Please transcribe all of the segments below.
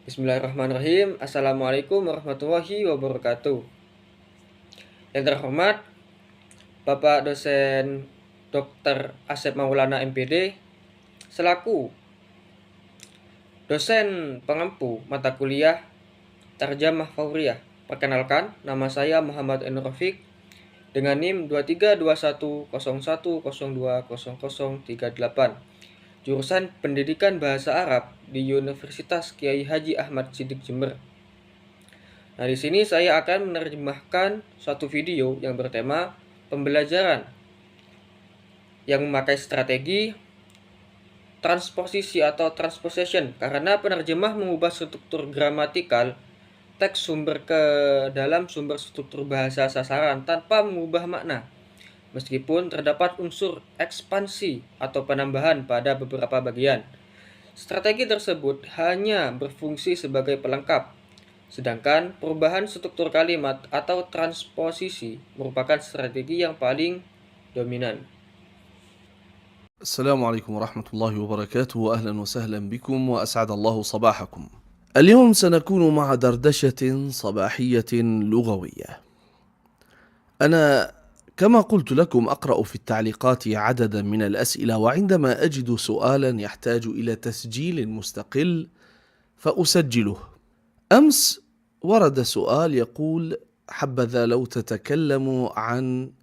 Bismillahirrahmanirrahim. Assalamualaikum warahmatullahi wabarakatuh. Yang terhormat Bapak dosen Dr. Asep Maulana MPD selaku dosen pengampu mata kuliah Tarjamah Fauriyah. Perkenalkan, nama saya Muhammad Enur Rafiq dengan NIM 232101020038. Jurusan Pendidikan Bahasa Arab di Universitas Kiai Haji Ahmad Siddiq Jember. Nah, di sini saya akan menerjemahkan suatu video yang bertema pembelajaran yang memakai strategi transposisi atau transposition, karena penerjemah mengubah struktur gramatikal teks sumber ke dalam sumber struktur bahasa sasaran tanpa mengubah makna, meskipun terdapat unsur ekspansi atau penambahan pada beberapa bagian. Strategi tersebut hanya berfungsi sebagai pelengkap, sedangkan perubahan struktur kalimat atau transposisi merupakan strategi yang paling dominan. السلام عليكم ورحمة الله وبركاته، وأهلا وسهلا بكم وأسعد الله صباحكم. اليوم سنكون مع دردشة صباحية لغوية. أنا كما قلت لكم أقرأ في التعليقات عددا من الأسئلة، وعندما أجد سؤالا يحتاج إلى تسجيل مستقل فأسجله. أمس ورد سؤال يقول: حبذا لو تتكلموا عن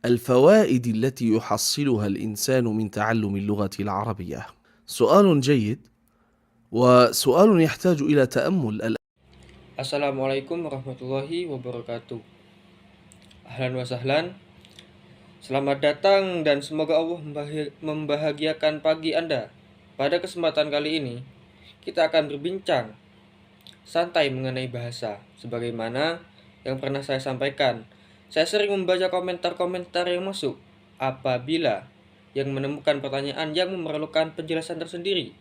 الفوائد التي يحصلها الإنسان من تعلم اللغة العربية. سؤال جيد وسؤال يحتاج إلى تأمل. Assalamualaikum warahmatullahi wabarakatuh. Ahlan wa sahlan. Selamat datang dan semoga Allah membahagiakan pagi Anda. Pada kesempatan kali ini, kita akan berbincang santai mengenai bahasa. Sebagaimana yang pernah saya sampaikan, saya sering membaca komentar-komentar yang masuk apabila yang menemukan pertanyaan yang memerlukan penjelasan tersendiri.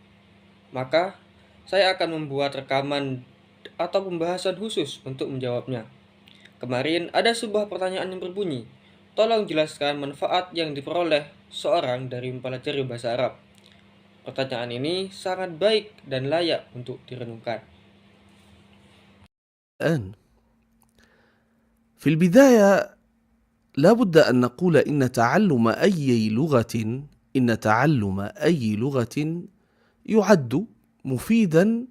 Maka, saya akan membuat rekaman atau pembahasan khusus untuk menjawabnya. Kemarin ada sebuah pertanyaan yang berbunyi, tolong jelaskan manfaat yang diperoleh seorang dari mempelajari bahasa Arab. Pertanyaan ini sangat baik dan layak untuk direnungkan. الآن في البداية لا بد أن نقول إن تعلم أي لغة يعد مفيدا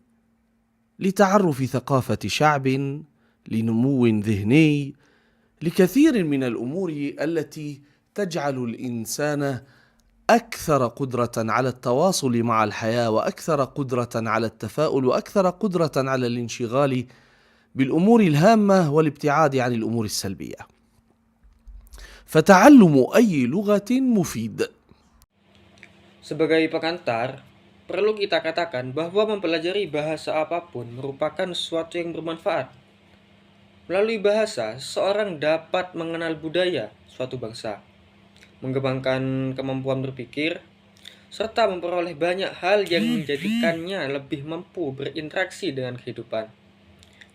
لتعرف ثقافة شعب، لنمو ذهني، لكثير من الأمور التي تجعل الإنسان أكثر قدرة على التواصل مع الحياة، وأكثر قدرة على التفاؤل، وأكثر قدرة على الانشغال بالأمور الهامة والابتعاد عن الأمور السلبية. فتعلم أي لغة مفيد. Sebagai pengantar, perlu kita katakan bahwa mempelajari bahasa apapun merupakan sesuatu yang bermanfaat. Melalui bahasa, seseorang dapat mengenal budaya suatu bangsa, mengembangkan kemampuan berpikir, serta memperoleh banyak hal yang menjadikannya lebih mampu berinteraksi dengan kehidupan,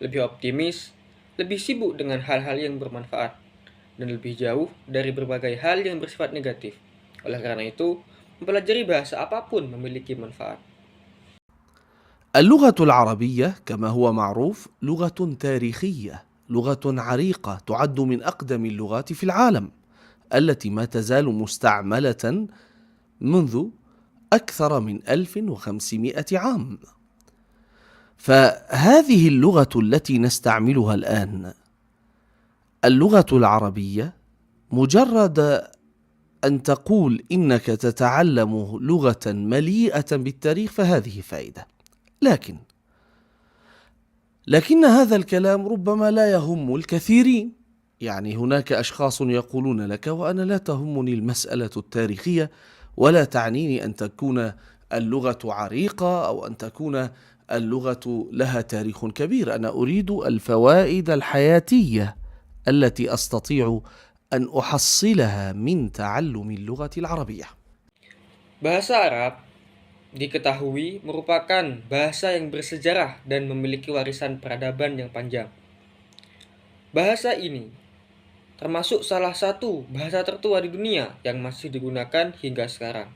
lebih optimis, lebih sibuk dengan hal-hal yang bermanfaat, dan lebih jauh dari berbagai hal yang bersifat negatif. Oleh karena itu, mempelajari bahasa apapun memiliki manfaat. اللغة العربية كما هو معروف لغة تاريخية، لغة عريقة، تعد من أقدم اللغات في العالم، التي ما تزال مستعملة منذ أكثر من 1500 عام. فهذه اللغة التي نستعملها الآن، اللغة العربية، مجرد أن تقول إنك تتعلم لغة مليئة بالتاريخ فهذه فائدة. لكن هذا الكلام ربما لا يهم الكثيرين. يعني هناك أشخاص يقولون لك: وأنا لا تهمني المسألة التاريخية، ولا تعنيني أن تكون اللغة عريقة أو أن تكون اللغة لها تاريخ كبير، أنا أريد الفوائد الحياتية التي أستطيع أن أحصلها من تعلم اللغة العربية. Bahasa Arab diketahui merupakan bahasa yang bersejarah dan memiliki warisan peradaban yang panjang. Bahasa ini termasuk salah satu bahasa tertua di dunia yang masih digunakan hingga sekarang.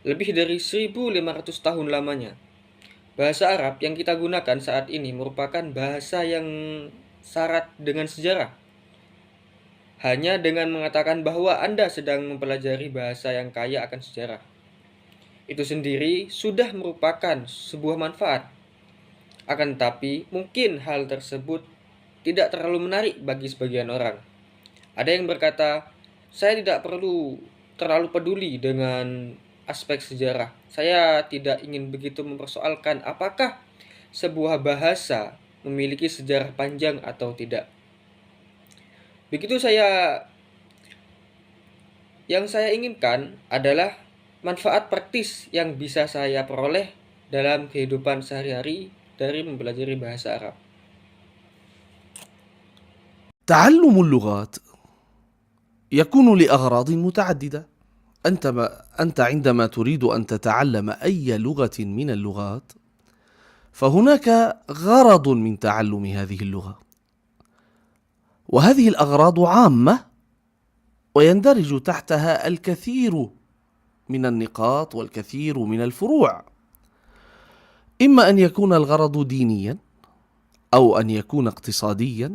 Lebih dari 1500 tahun lamanya. Bahasa Arab yang kita gunakan saat ini merupakan bahasa yang syarat dengan sejarah. Hanya dengan mengatakan bahwa Anda sedang mempelajari bahasa yang kaya akan sejarah, itu sendiri sudah merupakan sebuah manfaat. Akan tetapi, mungkin hal tersebut tidak terlalu menarik bagi sebagian orang. Ada yang berkata, saya tidak perlu terlalu peduli dengan aspek sejarah. Saya tidak ingin begitu mempersoalkan apakah sebuah bahasa memiliki sejarah panjang atau tidak. Begitu yang saya inginkan adalah manfaat praktis yang bisa saya peroleh dalam kehidupan sehari-hari dari mempelajari bahasa Arab. تعلم اللغات يكون لأغراض متعددة. أنت عندما تريد أن تتعلم أي لغة من اللغات فهناك غرض من تعلم هذه اللغة، وهذه الأغراض عامة ويندرج تحتها الكثير من النقاط والكثير من الفروع. إما أن يكون الغرض دينيا، أو أن يكون اقتصاديا،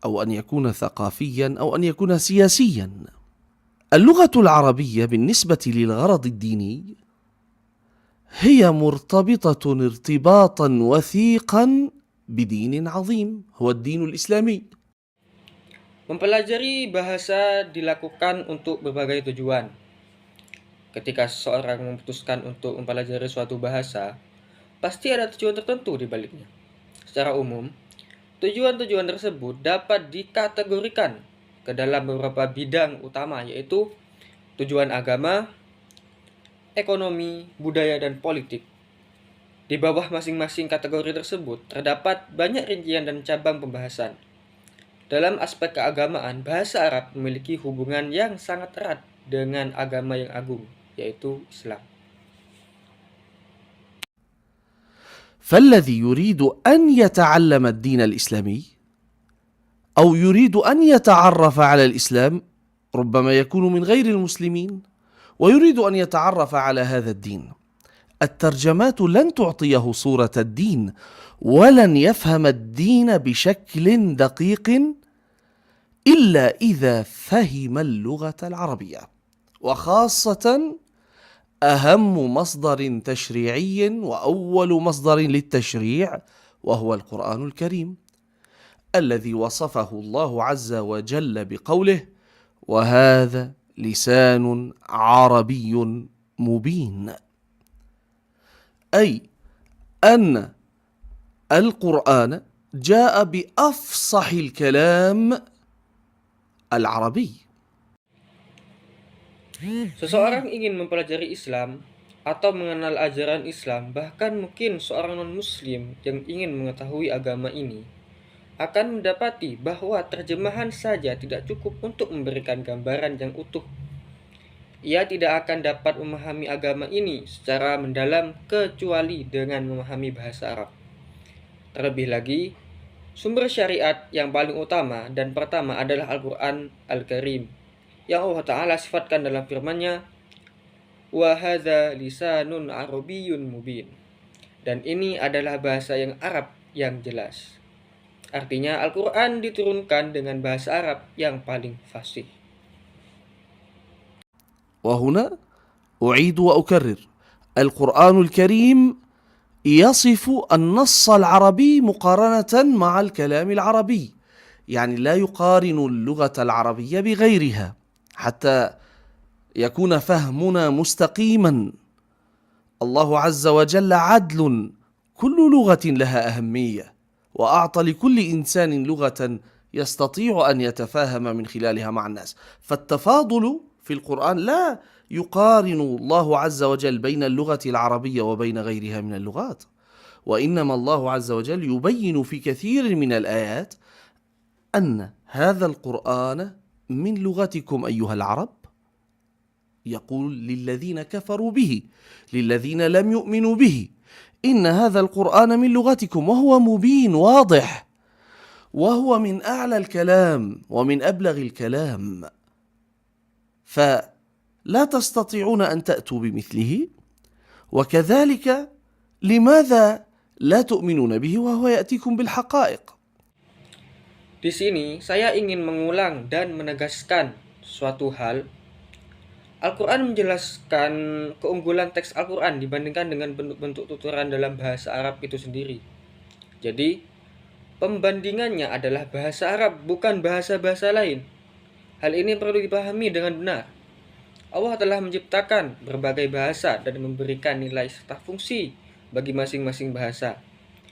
أو أن يكون ثقافيا، أو أن يكون سياسيا. اللغة العربية بالنسبة للغرض الديني هي مرتبطة ارتباطا وثيقا بدين عظيم هو الدين الإسلامي. Mempelajari bahasa dilakukan untuk berbagai tujuan. Ketika seseorang memutuskan untuk mempelajari suatu bahasa, pasti ada tujuan tertentu di baliknya. Secara umum, tujuan-tujuan tersebut dapat dikategorikan ke dalam beberapa bidang utama, yaitu tujuan agama, ekonomi, budaya, dan politik. Di bawah masing-masing kategori tersebut terdapat banyak rincian dan cabang pembahasan. Dalam aspek keagamaan, bahasa Arab memiliki hubungan yang sangat erat dengan agama yang agung, yaitu Islam. فالذي يريد أن يتعلم الدين الإسلامي أو يريد أن يتعرف على الإسلام ربما يكون من غير المسلمين ويريد أن يتعرف على هذا الدين، الترجمات لن تعطيه صورة الدين ولن يفهم الدين بشكل دقيق إلا إذا فهم اللغة العربية، وخاصة أهم مصدر تشريعي وأول مصدر للتشريع وهو القرآن الكريم الذي وصفه الله عز وجل بقوله: وهذا لسان عربي مبين، أي أن القرآن جاء بأفصح الكلام العربي. Seseorang ingin mempelajari Islam atau mengenal ajaran Islam, bahkan mungkin seorang non-muslim yang ingin mengetahui agama ini, akan mendapati bahwa terjemahan saja tidak cukup untuk memberikan gambaran yang utuh. Ia tidak akan dapat memahami agama ini secara mendalam kecuali dengan memahami bahasa Arab. Terlebih lagi, sumber syariat yang paling utama dan pertama adalah Al-Quran Al-Karim, yang Allah Ta'ala sifatkan dalam firman-Nya, wa hadza lisanun arabiyyun mubin, dan ini adalah bahasa yang Arab yang jelas. Artinya Al-Quran diturunkan dengan bahasa Arab yang paling fasih. وهنا أعيد وأكرر: القرآن الكريم يصف النص العربي مقارنة مع الكلام العربي، يعني لا يقارن اللغة العربية بغيرها حتى يكون فهمنا مستقيما. الله عز وجل عدل، كل لغة لها أهمية، وأعطى لكل إنسان لغة يستطيع أن يتفاهم من خلالها مع الناس، فالتفاضل في القرآن لا يقارن الله عز وجل بين اللغة العربية وبين غيرها من اللغات، وإنما الله عز وجل يبين في كثير من الآيات أن هذا القرآن من لغتكم أيها العرب، يقول للذين كفروا به، للذين لم يؤمنوا به، إن هذا القرآن من لغتكم، وهو مبين واضح، وهو من أعلى الكلام ومن أبلغ الكلام، فلا تستطيعون أن تأتوا بمثله. وكذلك لماذا لا تؤمنون به وهو يأتيكم بالحقائق. Di sini saya ingin mengulang dan menegaskan suatu hal. Al-Quran menjelaskan keunggulan teks Al-Quran dibandingkan dengan bentuk-bentuk tuturan dalam bahasa Arab itu sendiri. Jadi, pembandingannya adalah bahasa Arab, bukan bahasa-bahasa lain. Hal ini perlu dipahami dengan benar. Allah telah menciptakan berbagai bahasa dan memberikan nilai serta fungsi bagi masing-masing bahasa.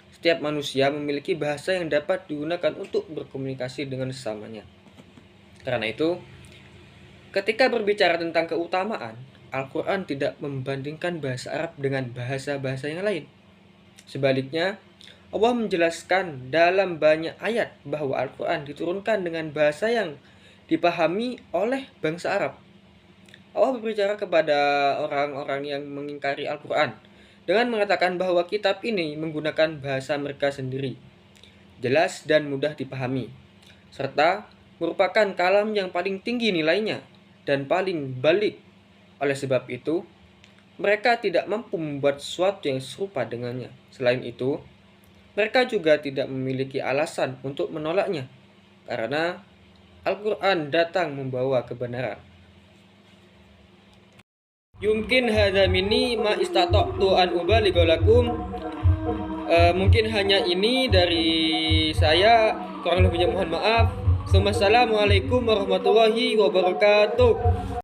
Setiap manusia memiliki bahasa yang dapat digunakan untuk berkomunikasi dengan sesamanya. Karena itu, ketika berbicara tentang keutamaan, Al-Quran tidak membandingkan bahasa Arab dengan bahasa-bahasa yang lain. Sebaliknya, Allah menjelaskan dalam banyak ayat bahwa Al-Quran diturunkan dengan bahasa yang dipahami oleh bangsa Arab. Allah berbicara kepada orang-orang yang mengingkari Al-Quran dengan mengatakan bahwa kitab ini menggunakan bahasa mereka sendiri, jelas dan mudah dipahami, serta merupakan kalam yang paling tinggi nilainya dan paling balik. Oleh sebab itu, mereka tidak mampu membuat sesuatu yang serupa dengannya. Selain itu, mereka juga tidak memiliki alasan untuk menolaknya, karena Al-Quran datang membawa kebenaran. Yumkin hadza minni ma istata'tu an ubaligha lakum. Mungkin hanya ini dari saya, kurang lebihnya mohon maaf. Assalamualaikum warahmatullahi wabarakatuh.